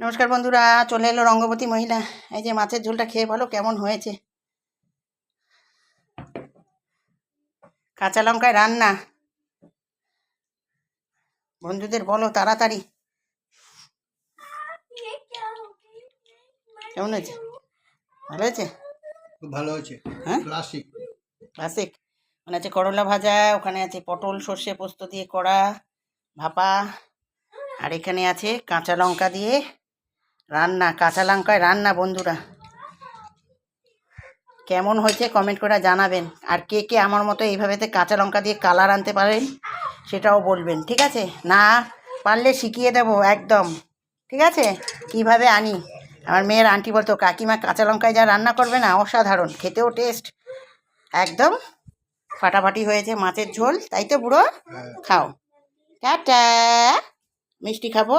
নমস্কার বন্ধুরা, চলে এলো রঙ্গবতী মহিলা। এই যে মাছের ঝোলটা খেয়ে বলো কেমন হয়েছে। কাঁচা লঙ্কায় রান্না, বন্ধুদের বলো তাড়াতাড়ি। কেমন হয়েছে? ভালো হয়েছে? খুব ভালো হয়েছে। হ্যাঁ, ক্লাসিক ক্লাসিক। ওখানে আছে করলা ভাজা, ওখানে আছে পটল সর্ষে পোস্ত দিয়ে করা ভাপা, আর এখানে আছে কাঁচা লঙ্কা দিয়ে রান্না। কাঁচা লঙ্কায় রান্না বন্ধুরা, কেমন হয়েছে কমেন্ট করে জানাবেন। আর কে কে আমার মতো এইভাবেতে কাঁচা লঙ্কা দিয়ে কালার আনতে পারেন সেটাও বলবেন, ঠিক আছে? না পারলে শিখিয়ে দেবো একদম, ঠিক আছে, কিভাবে আনি। আমার মেয়ের আন্টি বলতো কাকিমা কাঁচা লঙ্কায় যা রান্না করবে না, অসাধারণ, খেতেও টেস্ট একদম ফাটাফাটি হয়েছে মাছের ঝোল। তাই তো বুড়ো? খাও, টাটা। মিষ্টি খাবো।